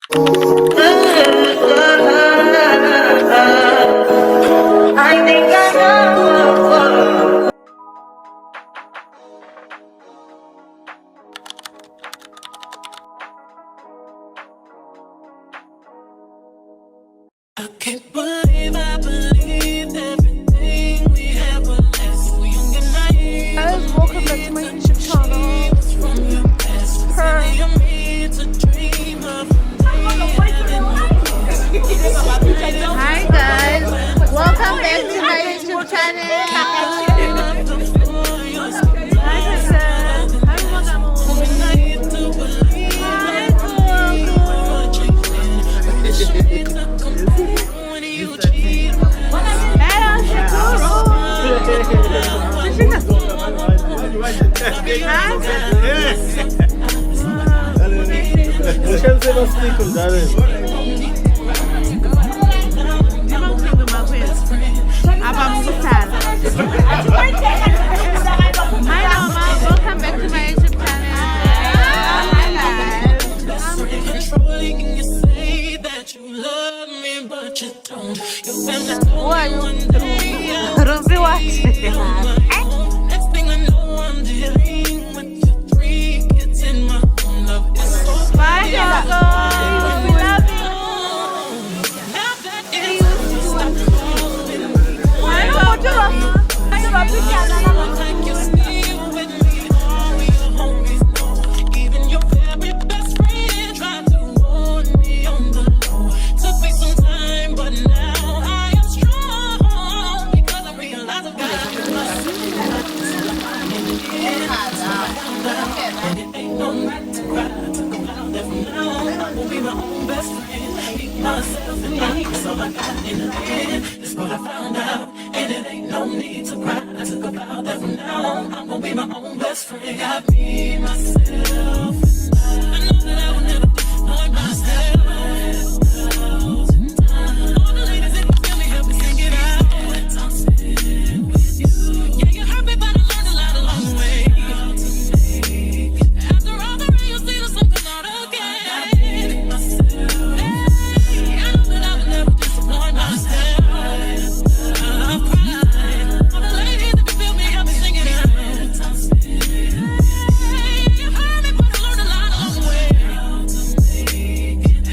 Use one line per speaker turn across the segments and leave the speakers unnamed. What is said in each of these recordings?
I think I know. I can't believe I believed everything we had was less. So young and naive.
Guys, welcome back to my YouTube channel.
From your past, silly of me to dream of.
Hi guys, welcome back to my YouTube channel.
Muszę sobie was styku, dalej.
Hi Mama, welcome back to my YouTube channel.
Controlling you say that you love me, but you don't. Your family told me one day
Don't be watching.
next thing I know, I'm dealing with your 3 kids in my own love. It's so
Bye Doggo, we love you.
now that it's stop calling me.
Hi Doggo.
Like you're still with me, all your homies know. Even your very best friend tried to warn me on the low. Took me some time, but now I am strong because I realize I've got and it ain't no right to cry. I took a vow that from now on I will be my own best friend. Be myself and that's all I got in the end. That's what I found out, and it ain't no need to cry. I took a vow that from now on I'm gonna be my own best friend. Got me, myself, and I know that I will never disappoint myself. All the ladies in the family help me sing it out. I'm sitting with you. Yeah, you hurt me, but I learned a lot along the way. After all the rain, you see the sun come out again. I know that I will never disappoint myself. I'm crying. All the ladies that feel me help me sing it out. You hurt me, but I learned a lot along the way.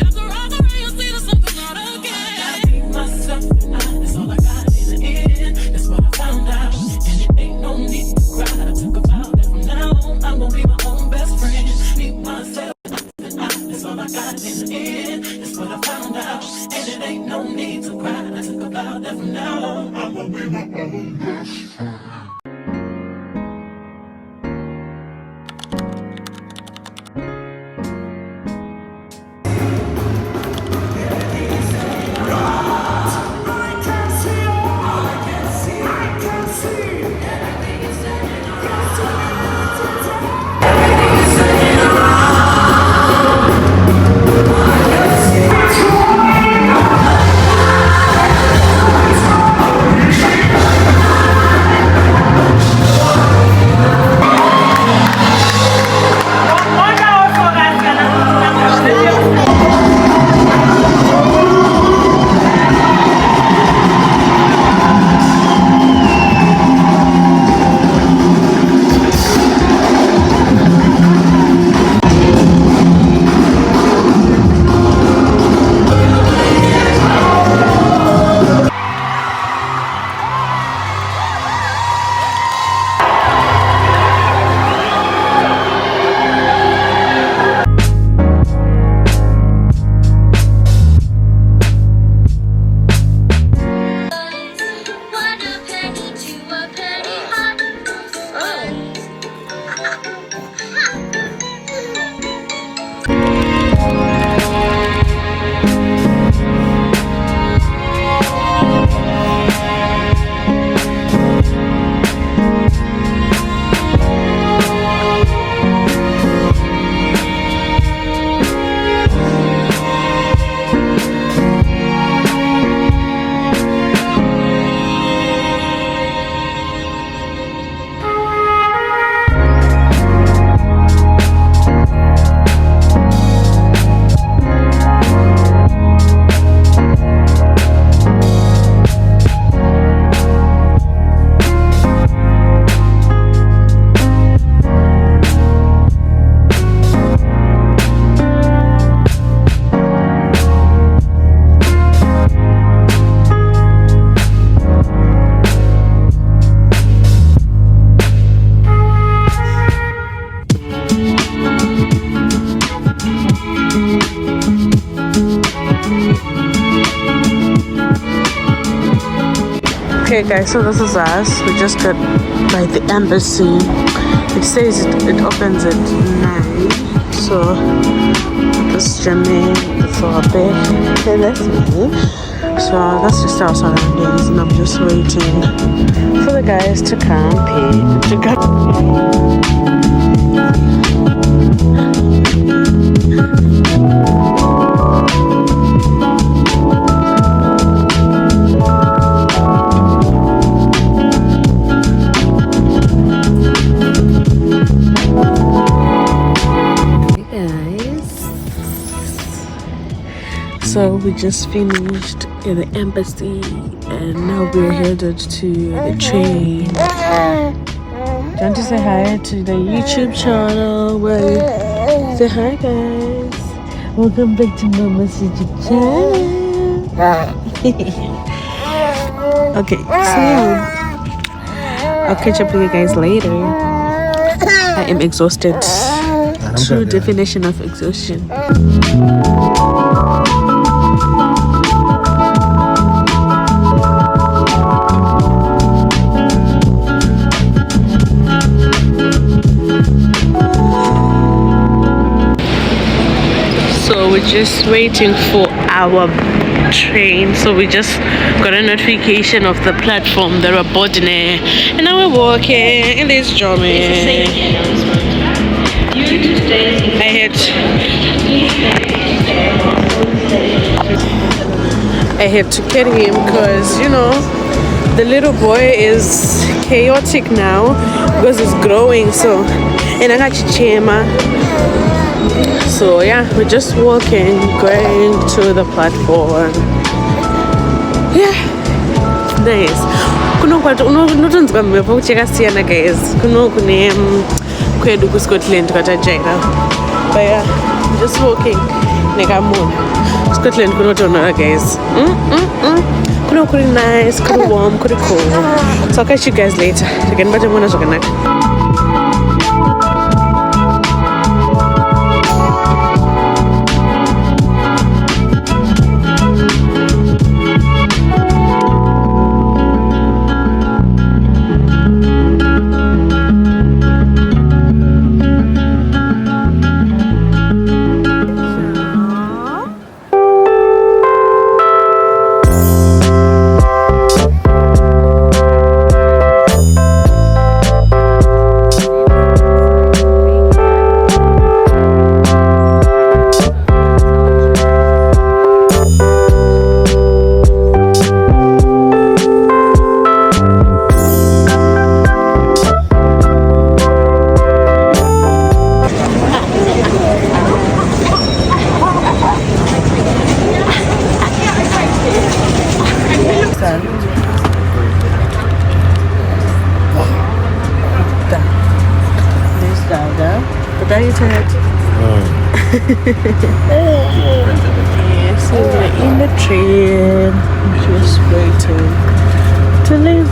After all the rain, you see the sun come out again. I be myself, and that's all I got in the end. That's what I found out, and it ain't no need to cry. I took a vow that from now on I'm gonna be my own best friend. Be myself, and that's all I got in the end. That's what I found out, and it ain't no need to cry. I took a vow that from now on I'm gonna be my own best friend.
Okay guys, so this is us. We just got by the embassy. It says it opens at 9. So this journey for a bit. Okay, that's me. So that's just our surroundings, and I'm just waiting for the guys to come So we just finished in the embassy and now we're headed to the train. Do you want to say hi to the YouTube channel? Well, say hi guys. Welcome back to Mama's YouTube channel. Okay, so I'll catch up with you guys later. I am exhausted. True definition of exhaustion. So we're just waiting for our train. So we just got a notification of the platform that we're boarding it, and now we're walking in this journey. I had to carry him because, you know, the little boy is chaotic now because he's growing. So, and I got Chichema. So yeah, we're just walking, going to the platform. Yeah, nice. Guys. Kwedu ku Scotland kwatajaira. But yeah, I'm just walking. Scotland kunotonora guys. Kuno kuri nice, kuri warm, kuri cool. So I'll catch you guys later. Again, but I'm gonna yeah, so we're in the train, just waiting to leave.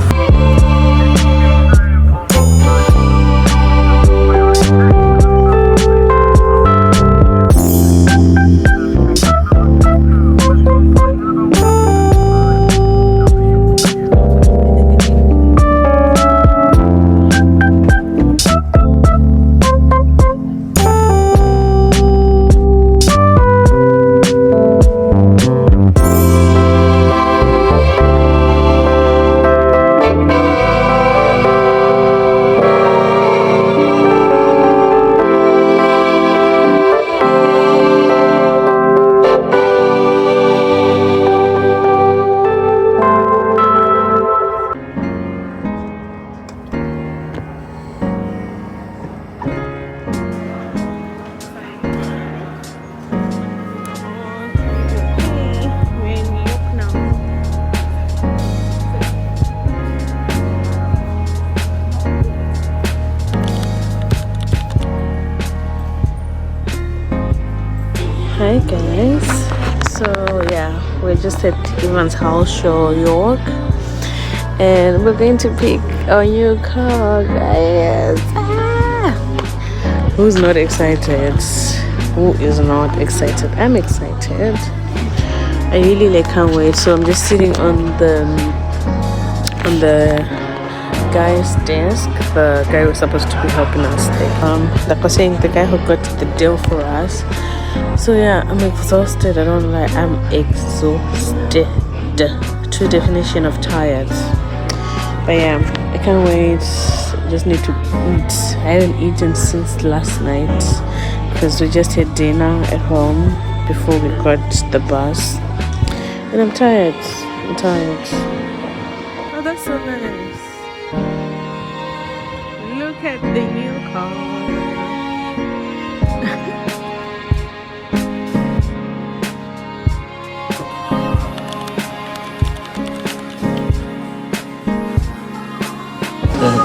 Hi guys, so yeah, we're just at Ivan's house, show York, and we're going to pick our new car, guys. Who's not excited? Who is not excited? I'm excited. I really can't wait. So I'm just sitting on the guy's desk. The guy was supposed to be helping us. Like I was saying, the guy who got the deal for us. So yeah, I'm exhausted. I don't lie. I'm exhausted. True definition of tired. But yeah, I can't wait. I just need to eat. I haven't eaten since last night because we just had dinner at home before we got the bus. And I'm tired. Oh, that's so nice. Look at the new car.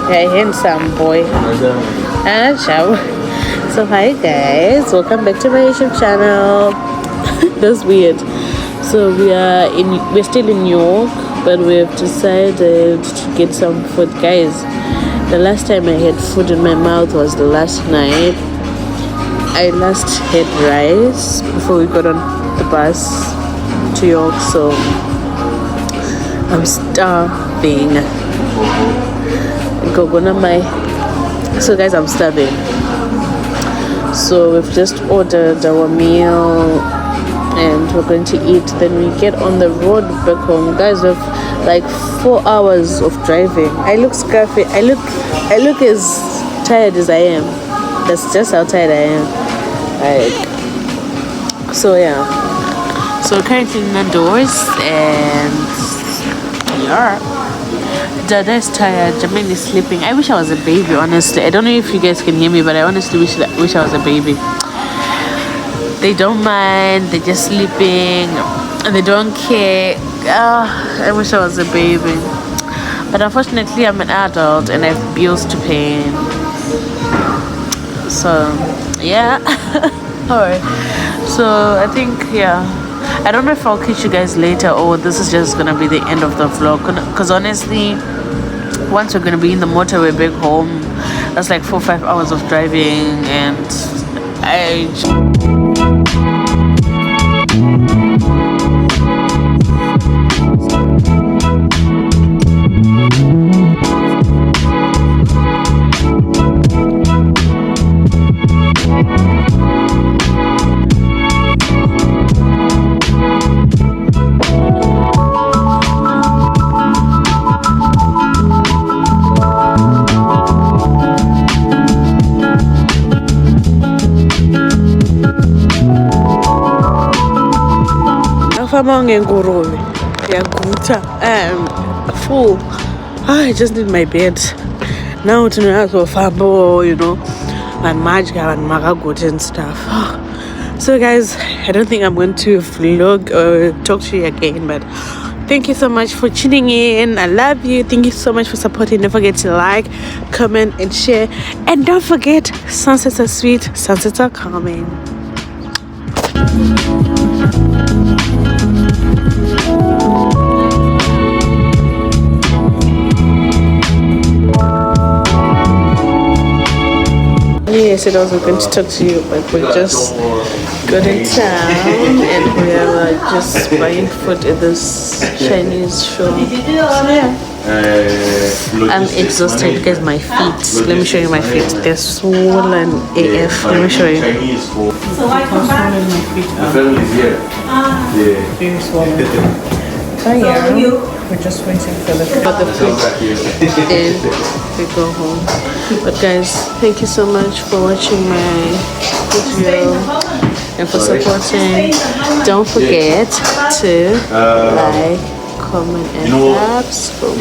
Hey, handsome boy. Ciao. So hi guys, welcome back to my YouTube channel. That's weird. So we're still in New York, but we've decided to get some food, guys. The last time I had food in my mouth was the last night. I last had rice before we got on the bus to York, so I'm starving. So guys, I'm starving. So we've just ordered our meal and we're going to eat. Then we get on the road back home, guys. We've like 4 hours of driving. I look scruffy. I look as tired as I am. That's just how tired I am. Like, so yeah. So currently indoors and yeah. Dada is tired. Jermaine is sleeping. I wish I was a baby, honestly. I don't know if you guys can hear me, but I honestly wish I was a baby. They don't mind. They're just sleeping. And they don't care. I wish I was a baby. But unfortunately, I'm an adult and I have bills to pay. So, yeah. Alright. So, I think, yeah. I don't know if I'll catch you guys later or this is just gonna be the end of the vlog, because honestly, once we're gonna be in the motorway back home, that's like 4 or 5 hours of driving, and I'm full. I just need my bed now to know how to you know, and magic and magagot and stuff. So guys, I don't think I'm going to vlog or talk to you again, but thank you so much for tuning in. I love you. Thank you so much for supporting. Don't forget to like, comment and share, and don't forget, sunsets are sweet, sunsets are coming. I said I was going to talk to you, but we just got in town and we are just buying food at this Chinese shop. So yeah, I'm exhausted because my feet, let me show you my feet, they're swollen AF. Let me show you. So how swollen my feet are. Very swollen. So yeah, we're just waiting for the food and we go home. But guys, thank you so much for watching my video and for supporting. Don't forget to like, comment and subscribe.